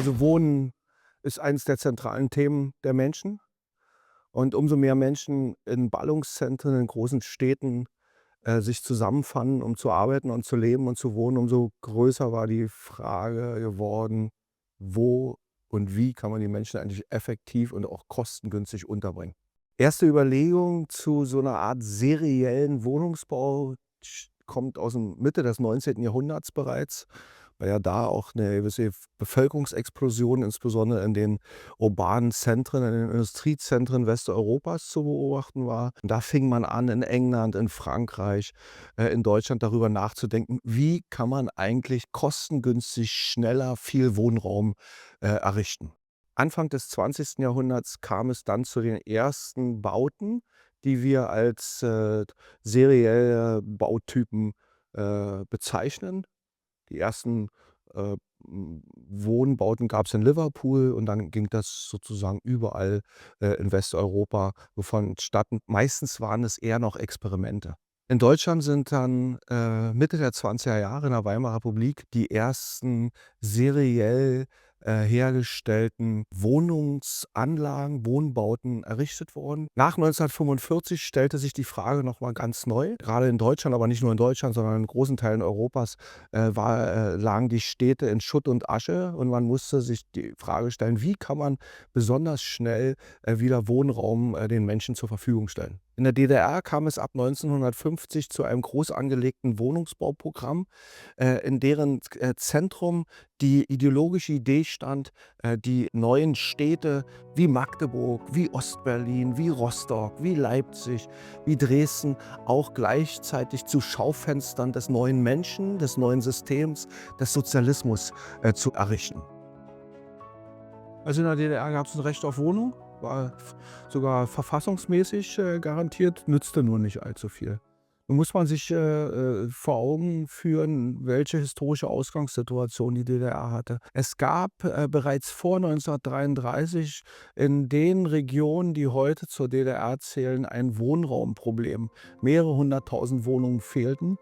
Also Wohnen ist eines der zentralen Themen der Menschen. Und umso mehr Menschen in Ballungszentren, in großen Städten sich zusammenfanden, um zu arbeiten und zu leben und zu wohnen, umso größer war die Frage geworden, wo und wie kann man die Menschen eigentlich effektiv und auch kostengünstig unterbringen. Erste Überlegung zu so einer Art seriellen Wohnungsbau kommt aus dem Mitte des 19. Jahrhunderts bereits, weil ja da auch eine gewisse Bevölkerungsexplosion, insbesondere in den urbanen Zentren, in den Industriezentren Westeuropas zu beobachten war. Und da fing man an, in England, in Frankreich, in Deutschland darüber nachzudenken, wie kann man eigentlich kostengünstig schneller viel Wohnraum errichten. Anfang des 20. Jahrhunderts kam es dann zu den ersten Bauten, die wir als serielle Bautypen bezeichnen. Die ersten Wohnbauten gab es in Liverpool und dann ging das sozusagen überall in Westeuropa vonstatten. Meistens waren es eher noch Experimente. In Deutschland sind dann Mitte der 20er Jahre in der Weimarer Republik die ersten seriell hergestellten Wohnungsanlagen, Wohnbauten errichtet worden. Nach 1945 stellte sich die Frage noch mal ganz neu. Gerade in Deutschland, aber nicht nur in Deutschland, sondern in großen Teilen Europas lagen die Städte in Schutt und Asche und man musste sich die Frage stellen: Wie kann man besonders schnell wieder Wohnraum den Menschen zur Verfügung stellen? In der DDR kam es ab 1950 zu einem groß angelegten Wohnungsbauprogramm, in deren Zentrum die ideologische Idee stand, die neuen Städte wie Magdeburg, wie Ostberlin, wie Rostock, wie Leipzig, wie Dresden auch gleichzeitig zu Schaufenstern des neuen Menschen, des neuen Systems, des Sozialismus zu errichten. Also in der DDR gab es ein Recht auf Wohnung, war sogar verfassungsmäßig garantiert, nützte nur nicht allzu viel. Nun muss man sich vor Augen führen, welche historische Ausgangssituation die DDR hatte. Es gab bereits vor 1933 in den Regionen, die heute zur DDR zählen, ein Wohnraumproblem. Mehrere hunderttausend Wohnungen fehlten.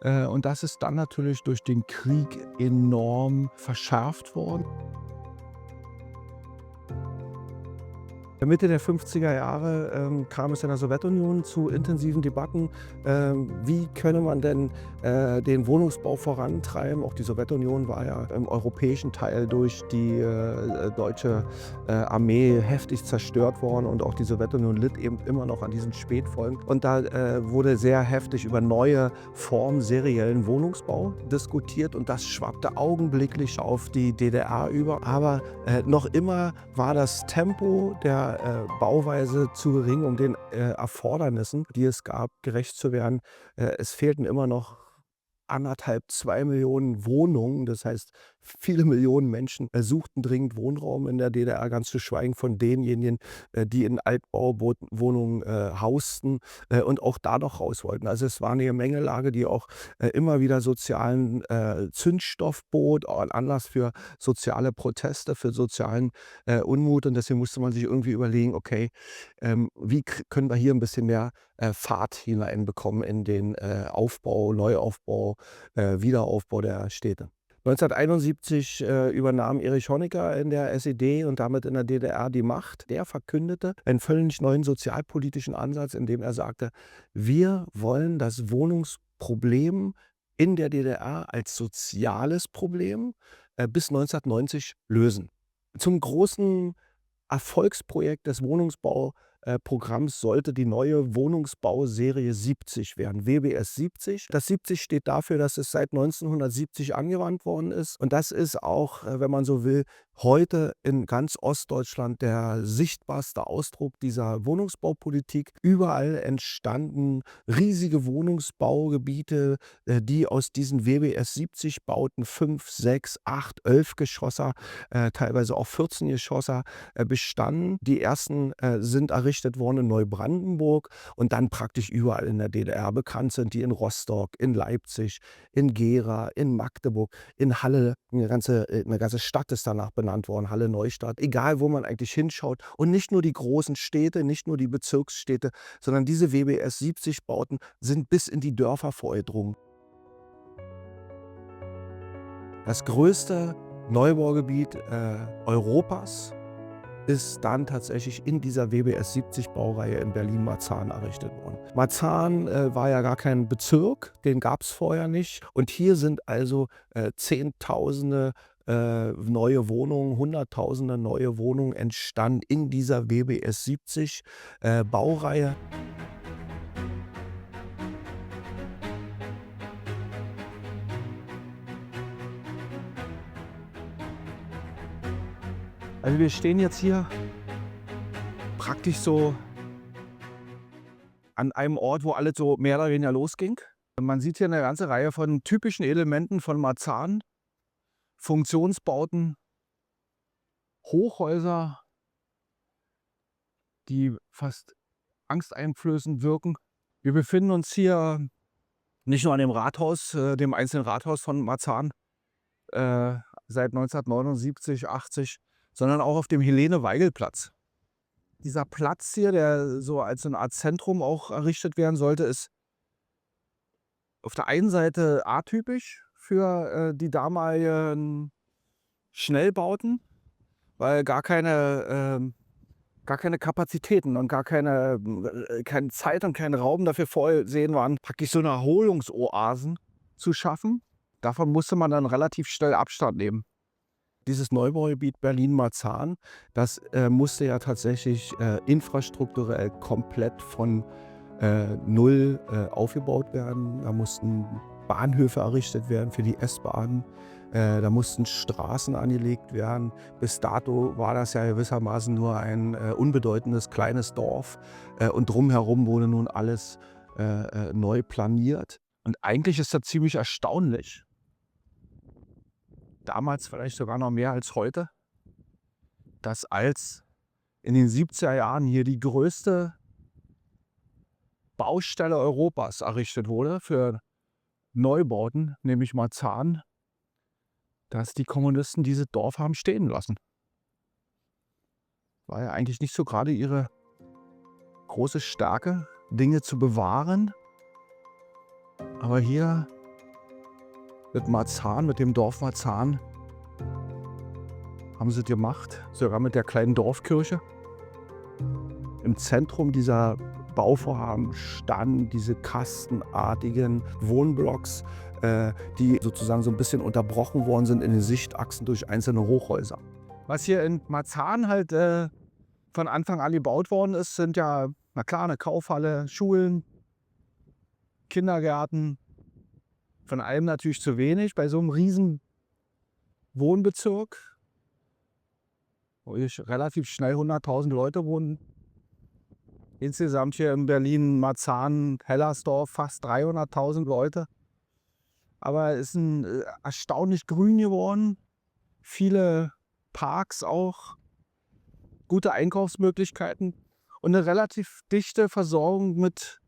Und das ist dann natürlich durch den Krieg enorm verschärft worden. Mitte der 50er Jahre kam es in der Sowjetunion zu intensiven Debatten, wie könne man denn den Wohnungsbau vorantreiben. Auch die Sowjetunion war ja im europäischen Teil durch die deutsche Armee heftig zerstört worden und auch die Sowjetunion litt eben immer noch an diesen Spätfolgen. Und da wurde sehr heftig über neue Formen seriellen Wohnungsbau diskutiert und das schwappte augenblicklich auf die DDR über. Aber noch immer war das Tempo der Bauweise zu gering, um den Erfordernissen, die es gab, gerecht zu werden. Es fehlten immer noch 1,5, 2 Millionen Wohnungen. Das heißt, viele Millionen Menschen suchten dringend Wohnraum in der DDR, ganz zu schweigen von denjenigen, die in Altbauwohnungen hausten und auch da noch raus wollten. Also es war eine Gemengelage, die auch immer wieder sozialen Zündstoff bot, auch ein Anlass für soziale Proteste, für sozialen Unmut. Und deswegen musste man sich irgendwie überlegen, okay, wie können wir hier ein bisschen mehr Fahrt hineinbekommen in den Aufbau, Neuaufbau, Wiederaufbau der Städte. 1971 übernahm Erich Honecker in der SED und damit in der DDR die Macht. Der verkündete einen völlig neuen sozialpolitischen Ansatz, indem er sagte: „Wir wollen das Wohnungsproblem in der DDR als soziales Problem bis 1990 lösen." Zum großen Erfolgsprojekt des Wohnungsbauprogramms sollte die neue Wohnungsbauserie 70 werden, WBS 70. Das 70 steht dafür, dass es seit 1970 angewandt worden ist. Und das ist auch, wenn man so will, heute in ganz Ostdeutschland der sichtbarste Ausdruck dieser Wohnungsbaupolitik. Überall entstanden riesige Wohnungsbaugebiete, die aus diesen WBS 70 Bauten 5, 6, 8, 11 Geschosser, teilweise auch 14 Geschosser bestanden. Die ersten sind errichtet worden in Neubrandenburg und dann praktisch überall in der DDR. Bekannt sind die in Rostock, in Leipzig, in Gera, in Magdeburg, in Halle. Eine ganze Stadt ist danach benannt worden, Halle-Neustadt. Egal, wo man eigentlich hinschaut. Und nicht nur die großen Städte, nicht nur die Bezirksstädte, sondern diese WBS 70 Bauten sind bis in die Dörfer vorgedrungen. Das größte Neubaugebiet Europas ist dann tatsächlich in dieser WBS 70 Baureihe in Berlin-Marzahn errichtet worden. Marzahn war ja gar kein Bezirk, den gab es vorher nicht. Und hier sind also Zehntausende neue Wohnungen, Hunderttausende neue Wohnungen entstanden in dieser WBS 70 Baureihe. Also wir stehen jetzt hier praktisch so an einem Ort, wo alles so mehr oder weniger losging. Man sieht hier eine ganze Reihe von typischen Elementen von Marzahn, Funktionsbauten, Hochhäuser, die fast angsteinflößend wirken. Wir befinden uns hier nicht nur an dem Rathaus, dem einzelnen Rathaus von Marzahn, seit 1979, 80, sondern auch auf dem Helene-Weigel-Platz. Dieser Platz hier, der so als eine Art Zentrum auch errichtet werden sollte, ist auf der einen Seite atypisch für die damaligen Schnellbauten, weil gar keine Kapazitäten und keine Zeit und kein Raum dafür vorgesehen waren, praktisch so eine Erholungsoasen zu schaffen. Davon musste man dann relativ schnell Abstand nehmen. Dieses Neubaugebiet Berlin-Marzahn, das musste ja tatsächlich infrastrukturell komplett von null aufgebaut werden. Da mussten Bahnhöfe errichtet werden für die S-Bahnen. Da mussten Straßen angelegt werden. Bis dato war das ja gewissermaßen nur ein unbedeutendes kleines Dorf. Und drumherum wurde nun alles neu planiert. Und eigentlich ist das ziemlich erstaunlich. Damals vielleicht sogar noch mehr als heute, dass als in den 70er Jahren hier die größte Baustelle Europas errichtet wurde für Neubauten, nämlich Marzahn, dass die Kommunisten dieses Dorf haben stehen lassen. War ja eigentlich nicht so gerade ihre große Stärke, Dinge zu bewahren. Aber hier mit Marzahn, mit dem Dorf Marzahn, haben sie es gemacht, sogar mit der kleinen Dorfkirche. Im Zentrum dieser Bauvorhaben standen diese kastenartigen Wohnblocks, die sozusagen so ein bisschen unterbrochen worden sind in den Sichtachsen durch einzelne Hochhäuser. Was hier in Marzahn halt von Anfang an gebaut worden ist, sind ja, na klar, eine Kaufhalle, Schulen, Kindergärten. Von allem natürlich zu wenig bei so einem riesen Wohnbezirk, wo relativ schnell 100.000 Leute wohnen. Insgesamt hier in Berlin, Marzahn, Hellersdorf fast 300.000 Leute. Aber es ist erstaunlich grün geworden. Viele Parks auch, gute Einkaufsmöglichkeiten und eine relativ dichte Versorgung mit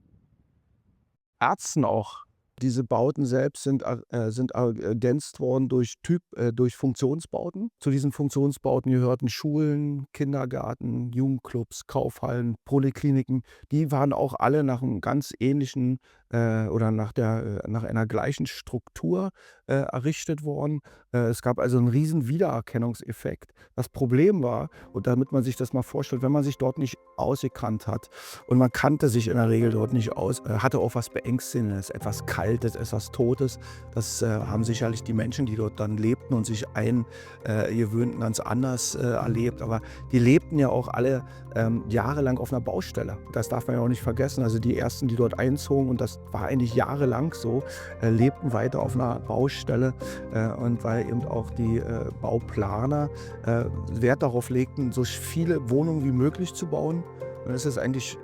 Ärzten auch. Diese Bauten selbst sind ergänzt worden durch Funktionsbauten. Zu diesen Funktionsbauten gehörten Schulen, Kindergarten, Jugendclubs, Kaufhallen, Polykliniken. Die waren auch alle nach einem ganz ähnlichen oder nach einer gleichen Struktur errichtet worden. Es gab also einen riesen Wiedererkennungseffekt. Das Problem war, und damit man sich das mal vorstellt, wenn man sich dort nicht ausgekannt hat und man kannte sich in der Regel dort nicht aus, hatte auch was Beängstigendes, etwas Kaltes, etwas Totes. Das haben sicherlich die Menschen, die dort dann lebten und sich eingewöhnten, ganz anders erlebt. Aber die lebten ja auch alle jahrelang auf einer Baustelle. Das darf man ja auch nicht vergessen. Also die ersten, die dort einzogen, und das war eigentlich jahrelang so, lebten weiter auf einer Baustelle. Und weil eben auch die Bauplaner Wert darauf legten, so viele Wohnungen wie möglich zu bauen. Und das ist eigentlich,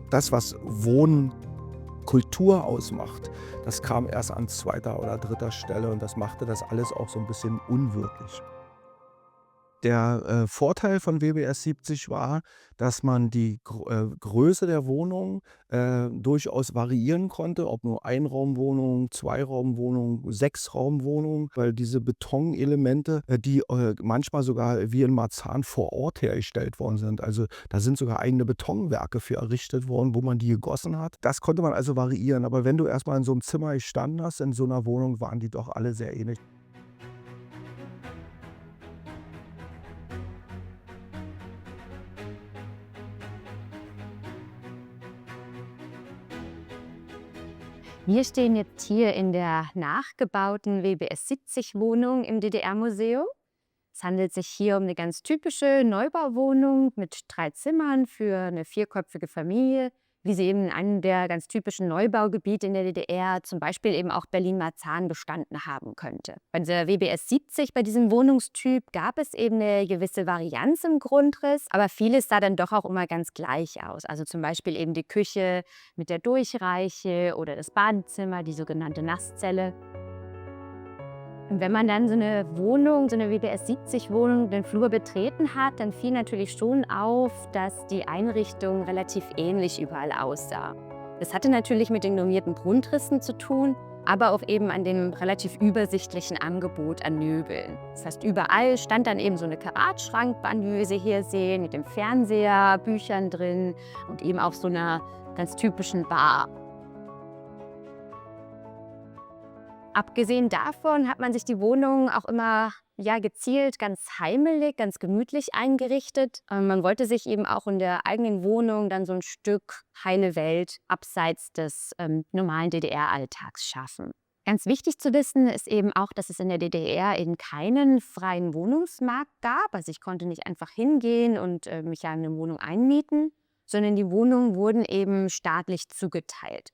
das, was Wohnkultur ausmacht, das kam erst an zweiter oder dritter Stelle, und das machte das alles auch so ein bisschen unwirklich. Der Vorteil von WBS 70 war, dass man die Größe der Wohnung durchaus variieren konnte, ob nur Einraumwohnung, Zweiraumwohnung, Sechsraumwohnung, weil diese Betonelemente, die manchmal sogar wie in Marzahn vor Ort hergestellt worden sind. Also da sind sogar eigene Betonwerke für errichtet worden, wo man die gegossen hat. Das konnte man also variieren. Aber wenn du erstmal in so einem Zimmer gestanden hast, in so einer Wohnung, waren die doch alle sehr ähnlich. Wir stehen jetzt hier in der nachgebauten WBS-70-Wohnung im DDR-Museum. Es handelt sich hier um eine ganz typische Neubauwohnung mit 3 Zimmern für eine vierköpfige Familie, wie sie eben in einem der ganz typischen Neubaugebiete in der DDR, zum Beispiel eben auch Berlin-Marzahn, bestanden haben könnte. Bei dieser WBS 70, bei diesem Wohnungstyp, gab es eben eine gewisse Varianz im Grundriss, aber vieles sah dann doch auch immer ganz gleich aus. Also zum Beispiel eben die Küche mit der Durchreiche oder das Badezimmer, die sogenannte Nasszelle. Und wenn man dann so eine Wohnung, so eine WBS-70-Wohnung, den Flur betreten hat, dann fiel natürlich schon auf, dass die Einrichtung relativ ähnlich überall aussah. Das hatte natürlich mit den normierten Grundrissen zu tun, aber auch eben an dem relativ übersichtlichen Angebot an Möbeln. Fast überall stand dann eben so eine Karatschrankbank, wie wir sie hier sehen, mit dem Fernseher, Büchern drin und eben auch so einer ganz typischen Bar. Abgesehen davon hat man sich die Wohnung auch immer gezielt ganz heimelig, ganz gemütlich eingerichtet. Man wollte sich eben auch in der eigenen Wohnung dann so ein Stück heile Welt abseits des normalen DDR-Alltags schaffen. Ganz wichtig zu wissen ist eben auch, dass es in der DDR eben keinen freien Wohnungsmarkt gab. Also ich konnte nicht einfach hingehen und mich ja in eine Wohnung einmieten, sondern die Wohnungen wurden eben staatlich zugeteilt.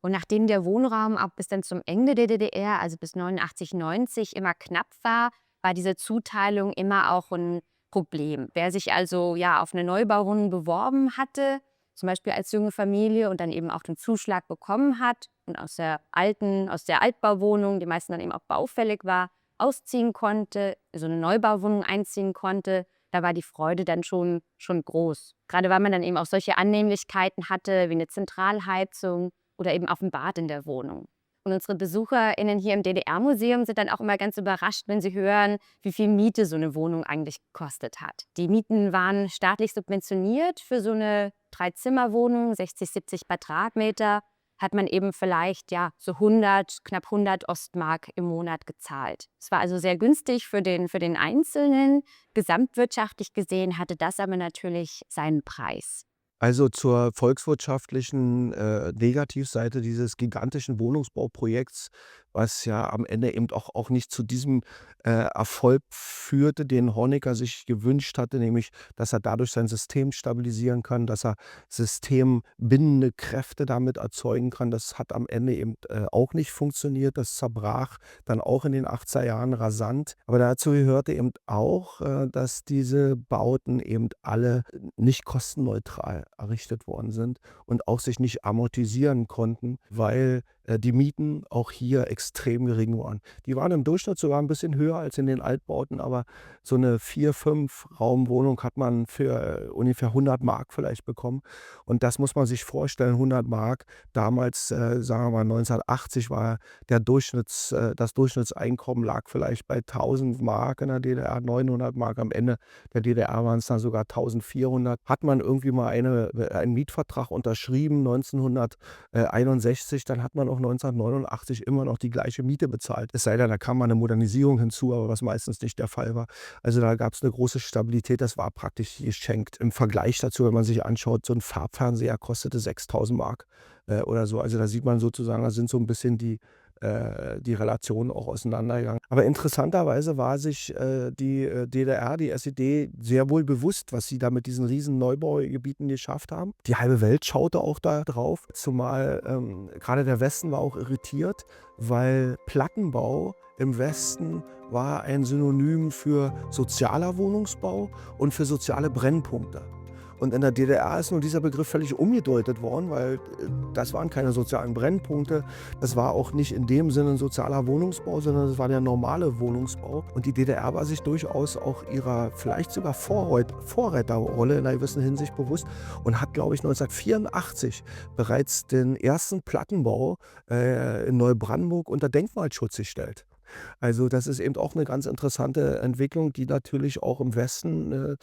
Und nachdem der Wohnraum auch bis dann zum Ende der DDR, also bis 89, 90, immer knapp war, war diese Zuteilung immer auch ein Problem. Wer sich also auf eine Neubauwohnung beworben hatte, zum Beispiel als junge Familie und dann eben auch den Zuschlag bekommen hat und aus der Altbauwohnung, die meisten dann eben auch baufällig war, ausziehen konnte, so eine Neubauwohnung einziehen konnte, da war die Freude dann schon groß. Gerade weil man dann eben auch solche Annehmlichkeiten hatte, wie eine Zentralheizung oder eben auf dem Bad in der Wohnung. Und unsere BesucherInnen hier im DDR-Museum sind dann auch immer ganz überrascht, wenn sie hören, wie viel Miete so eine Wohnung eigentlich gekostet hat. Die Mieten waren staatlich subventioniert. Für so eine 3-Zimmer-Wohnung, 60, 70 Quadratmeter, hat man eben vielleicht so 100, knapp 100 Ostmark im Monat gezahlt. Es war also sehr günstig für den Einzelnen. Gesamtwirtschaftlich gesehen hatte das aber natürlich seinen Preis. Also zur volkswirtschaftlichen, Negativseite dieses gigantischen Wohnungsbauprojekts, was ja am Ende eben auch nicht zu diesem, Erfolg führte, den Honecker sich gewünscht hatte, nämlich, dass er dadurch sein System stabilisieren kann, dass er systembindende Kräfte damit erzeugen kann. Das hat am Ende eben, auch nicht funktioniert. Das zerbrach dann auch in den 80er Jahren rasant. Aber dazu gehörte eben auch, dass diese Bauten eben alle nicht kostenneutral errichtet worden sind und auch sich nicht amortisieren konnten, weil, die Mieten auch hier extrem gering waren. Die waren im Durchschnitt sogar ein bisschen höher als in den Altbauten, aber so eine 4, 5 Raumwohnung hat man für ungefähr 100 Mark vielleicht bekommen. Und das muss man sich vorstellen, 100 Mark. Damals, sagen wir mal 1980 war das Durchschnittseinkommen lag vielleicht bei 1.000 Mark in der DDR, 900 Mark. Am Ende der DDR waren es dann sogar 1.400. Hat man irgendwie mal einen Mietvertrag unterschrieben 1961, dann hat man auch 1989 immer noch die gleiche Miete bezahlt. Es sei denn, da kam mal eine Modernisierung hinzu, aber was meistens nicht der Fall war. Also, da gab es eine große Stabilität, das war praktisch geschenkt. Im Vergleich dazu, wenn man sich anschaut, so ein Farbfernseher kostete 6.000 Mark, oder so. Also, da sieht man sozusagen, da sind so ein bisschen die Relationen auch auseinandergegangen. Aber interessanterweise war sich, die, DDR, die SED sehr wohl bewusst, was sie da mit diesen riesen Neubaugebieten geschafft haben. Die halbe Welt schaute auch da drauf, zumal, grade der Westen war auch irritiert, weil Plattenbau im Westen war ein Synonym für sozialer Wohnungsbau und für soziale Brennpunkte. Und in der DDR ist nun dieser Begriff völlig umgedeutet worden, weil, das waren keine sozialen Brennpunkte. Das war auch nicht in dem Sinne 'n sozialer Wohnungsbau, sondern das war der normale Wohnungsbau. Und die DDR war sich durchaus auch ihrer vielleicht sogar Vorreiterrolle in einer gewissen Hinsicht bewusst und hat, glaube ich, 1984 bereits den ersten Plattenbau, in Neubrandenburg unter Denkmalschutz gestellt. Also, das ist eben auch eine ganz interessante Entwicklung, die natürlich auch im Westen,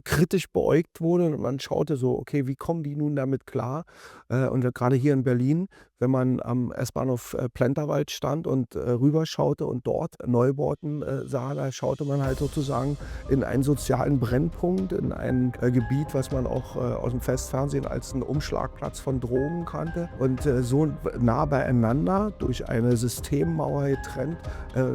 kritisch beäugt wurde und man schaute so: „Okay, wie kommen die nun damit klar?“ Und grade hier in Berlin, wenn man am S-Bahnhof, Plenterwald stand und, rüberschaute und dort Neubauten, sah, da schaute man halt sozusagen in einen sozialen Brennpunkt, in ein, Gebiet, was man auch, aus'm Festfernsehen als 'n Umschlagplatz von Drogen kannte. Und, so nah beieinander durch eine Systemmauer getrennt,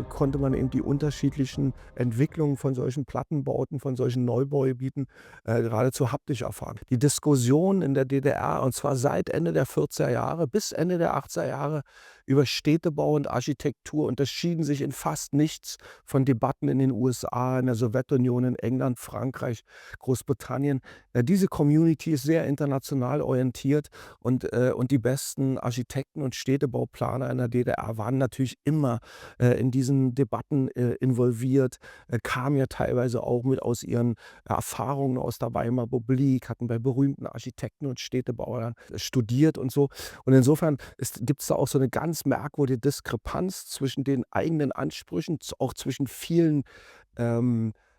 konnte man eben die unterschiedlichen Entwicklungen von solchen Plattenbauten, von solchen Neubaugebieten, geradezu haptisch erfahren. Die Diskussion in der DDR, und zwar seit Ende der 40er Jahre bis Ende der 80er Jahre über Städtebau und Architektur unterschieden sich in fast nichts von Debatten in den USA, in der Sowjetunion, in England, Frankreich, Großbritannien. Diese Community ist sehr international orientiert und die besten Architekten und Städtebauplaner in der DDR waren natürlich immer, in diesen Debatten, involviert, kamen ja teilweise auch mit aus ihren Erfahrungen aus der Weimarer Republik, hatten bei berühmten Architekten und Städtebauern studiert und so. Und insofern gibt es da auch so eine ganz merkwürdige Diskrepanz zwischen den eigenen Ansprüchen, auch zwischen vielen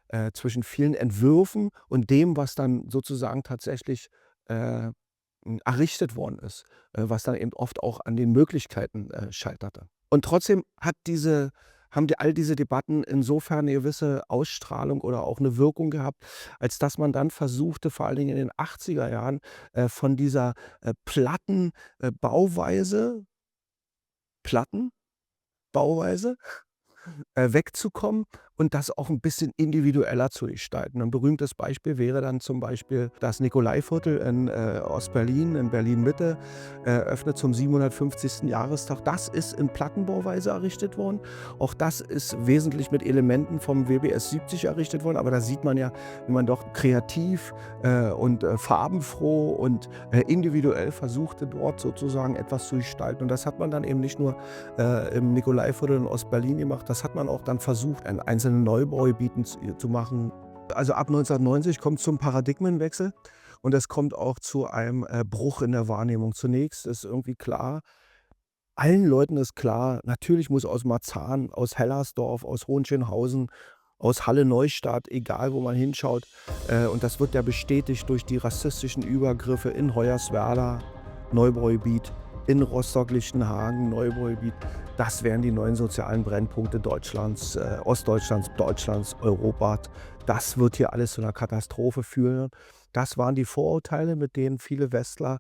Entwürfen und dem, was dann sozusagen tatsächlich, äh, errichtet worden ist, was dann eben oft auch an den Möglichkeiten, scheiterte. Und trotzdem haben all diese Debatten insofern eine gewisse Ausstrahlung oder auch eine Wirkung gehabt, als dass man dann versuchte, vor allen Dingen in den 80er Jahren, von dieser, platten, Bauweise Plattenbauweise, wegzukommen und das auch ein bisschen individueller zu gestalten. Ein berühmtes Beispiel wäre dann zum Beispiel das Nikolaiviertel in, Ostberlin, in Berlin-Mitte, eröffnet zum 750. Jahrestag. Das ist in Plattenbauweise errichtet worden. Auch das ist wesentlich mit Elementen vom WBS 70 errichtet worden, aber da sieht man ja, wie man doch kreativ, und, farbenfroh und, individuell versuchte, dort sozusagen etwas zu gestalten. Und das hat man dann eben nicht nur, im Nikolaiviertel in Ostberlin gemacht, das hat man auch dann versucht, in einzelnen Neubaugebieten zu machen. Also ab 1990 kommt es zum Paradigmenwechsel und es kommt auch zu einem, Bruch in der Wahrnehmung. Zunächst ist irgendwie klar, allen Leuten ist klar, natürlich muss aus Marzahn, aus Hellersdorf, aus Hohenschönhausen, aus Halle-Neustadt, egal wo man hinschaut, und das wird ja bestätigt durch die rassistischen Übergriffe in Hoyerswerda, Neubaugebiet, in Rostock-Lichtenhagen, Neubaugebiet. Das wären die neuen sozialen Brennpunkte Deutschlands, Ostdeutschlands, Deutschlands, Europas. Das wird hier alles zu einer Katastrophe führen. Das waren die Vorurteile, mit denen viele Westler,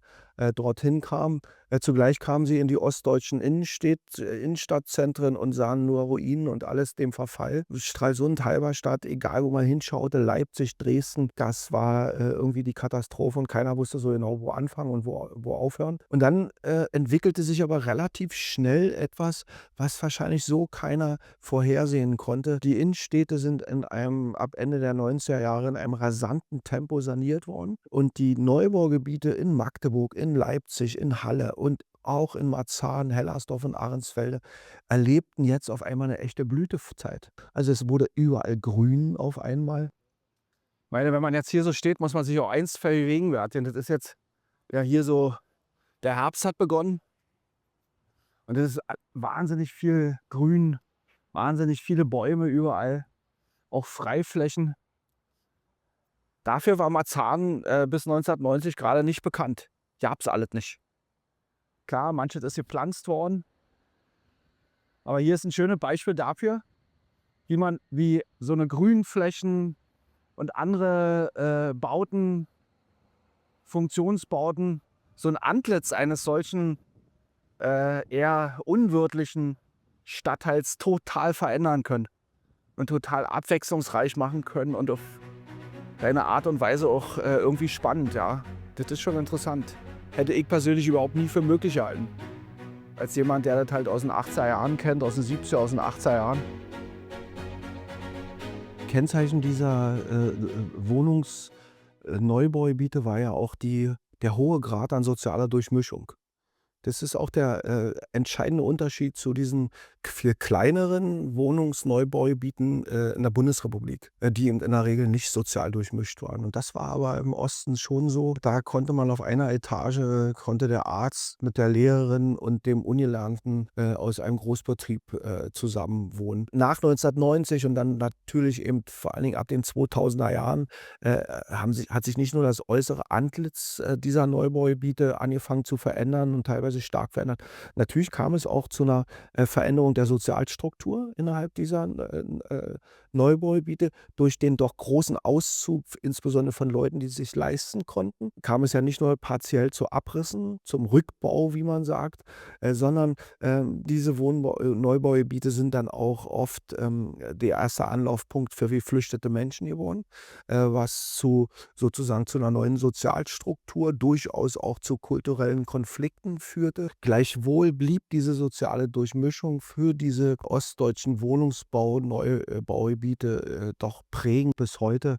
dorthin kamen. Zugleich kamen sie in die ostdeutschen Innenstadtzentren und sahen nur Ruinen und alles dem Verfall. Stralsund, Halberstadt, egal wo man hinschaute, Leipzig, Dresden, das war, irgendwie die Katastrophe und keiner wusste so genau, wo anfangen und wo aufhören. Und dann, entwickelte sich aber relativ schnell etwas, was wahrscheinlich so keiner vorhersehen konnte. Die Innenstädte sind ab Ende der 90er Jahre in einem rasanten Tempo saniert worden und die Neubaugebiete in Magdeburg, in Leipzig, in Halle und auch in Marzahn, Hellersdorf und Ahrensfelde erlebten jetzt auf einmal eine echte Blütezeit. Also, es wurde überall grün auf einmal. Weil wenn man jetzt hier so steht, muss man sich auch eins vergegenwärtigen. Das ist jetzt ja hier so, der Herbst hat begonnen und es ist wahnsinnig viel Grün, wahnsinnig viele Bäume überall, auch Freiflächen. Dafür war Marzahn, bis 1990 gerade nicht bekannt. Gab's alles nicht. Klar, manches ist gepflanzt worden, aber hier ist ein schönes Beispiel dafür, wie so eine Grünflächen und andere, Bauten, Funktionsbauten, so ein Antlitz eines solchen, eher unwirtlichen Stadtteils total verändern können und total abwechslungsreich machen können und auf deine Art und Weise auch, irgendwie spannend, ja. Das ist schon interessant. Hätte ich persönlich überhaupt nie für möglich gehalten. Als jemand, der das halt aus den 80er Jahren kennt, aus den 70er, aus den 80er Jahren. Kennzeichen dieser, Neubaugebiete war ja auch der hohe Grad an sozialer Durchmischung. Das ist auch der, entscheidende Unterschied zu diesen viel kleineren Wohnungsneubaugebieten in der Bundesrepublik, die eben in der Regel nicht sozial durchmischt waren. Und das war aber im Osten schon so. Da konnte man auf einer Etage, konnte der Arzt mit der Lehrerin und dem Ungelernten aus einem Großbetrieb zusammen wohnen. Nach 1990 und dann natürlich eben vor allen Dingen ab den 2000er Jahren hat sich nicht nur das äußere Antlitz dieser Neubaugebiete angefangen zu verändern und teilweise stark verändert. Natürlich kam es auch zu einer Veränderung der Sozialstruktur innerhalb dieser Neubaugebiete. Durch den doch großen Auszug, insbesondere von Leuten, die es sich leisten konnten, kam es ja nicht nur partiell zu Abrissen, zum Rückbau, wie man sagt, sondern diese Neubaugebiete sind dann auch oft der erste Anlaufpunkt für geflüchtete Menschen geworden, was sozusagen zu einer neuen Sozialstruktur, durchaus auch zu kulturellen Konflikten führte. Gleichwohl blieb diese soziale Durchmischung für diese ostdeutschen Neubaugebiete doch prägend bis heute.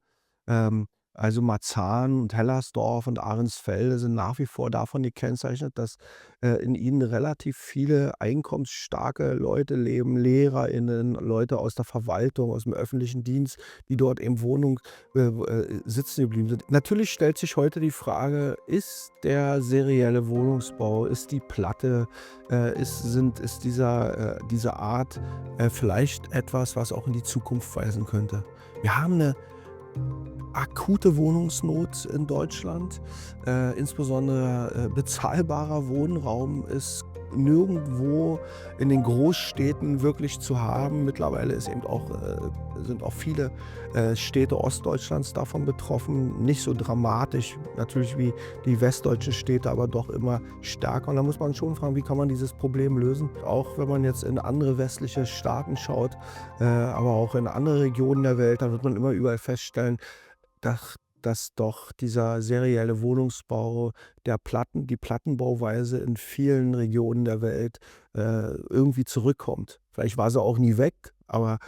Also Marzahn und Hellersdorf und Ahrensfelde sind nach wie vor davon gekennzeichnet, dass in ihnen relativ viele einkommensstarke Leute leben, LehrerInnen, Leute aus der Verwaltung, aus dem öffentlichen Dienst, die dort im Wohnung sitzen geblieben sind. Natürlich stellt sich heute die Frage, ist der serielle Wohnungsbau, ist die Platte, ist diese Art vielleicht etwas, was auch in die Zukunft weisen könnte? Wir haben eine akute Wohnungsnot in Deutschland. Insbesondere bezahlbarer Wohnraum ist nirgendwo in den Großstädten wirklich zu haben. Mittlerweile sind auch viele Städte Ostdeutschlands davon betroffen. Nicht so dramatisch natürlich wie die westdeutschen Städte, aber doch immer stärker. Und da muss man schon fragen, wie kann man dieses Problem lösen? Auch wenn man jetzt in andere westliche Staaten schaut, aber auch in andere Regionen der Welt, da wird man immer überall feststellen, dass doch dieser serielle Wohnungsbau, die Plattenbauweise in vielen Regionen der Welt irgendwie zurückkommt. Vielleicht war sie auch nie weg, aber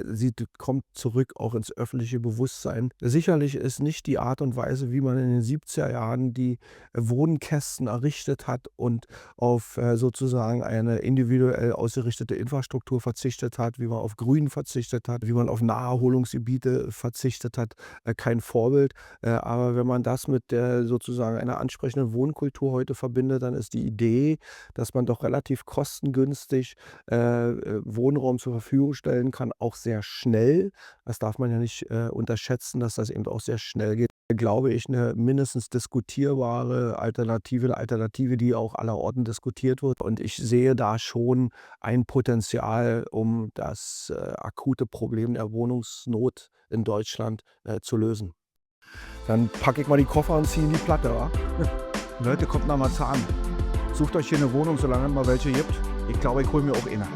sie kommt zurück auch ins öffentliche Bewusstsein. Sicherlich ist nicht die Art und Weise, wie man in den 70er Jahren die Wohnkästen errichtet hat und auf sozusagen eine individuell ausgerichtete Infrastruktur verzichtet hat, wie man auf Grün verzichtet hat, wie man auf Naherholungsgebiete verzichtet hat, kein Vorbild. Aber wenn man das mit sozusagen einer ansprechenden Wohnkultur heute verbindet, dann ist die Idee, dass man doch relativ kostengünstig Wohnraum zur Verfügung stellen kann, auch sehr schnell. Das darf man ja nicht unterschätzen, dass das eben auch sehr schnell geht. Glaube ich, eine mindestens diskutierbare Alternative, eine Alternative, die auch allerorten diskutiert wird. Und ich sehe da schon ein Potenzial, um das akute Problem der Wohnungsnot in Deutschland zu lösen. Dann packe ich mal die Koffer und ziehe in die Platte, wa? Leute, kommt nach Marzahn. Sucht euch hier eine Wohnung, solange es mal welche gibt. Ich glaube, ich hole mir auch eine.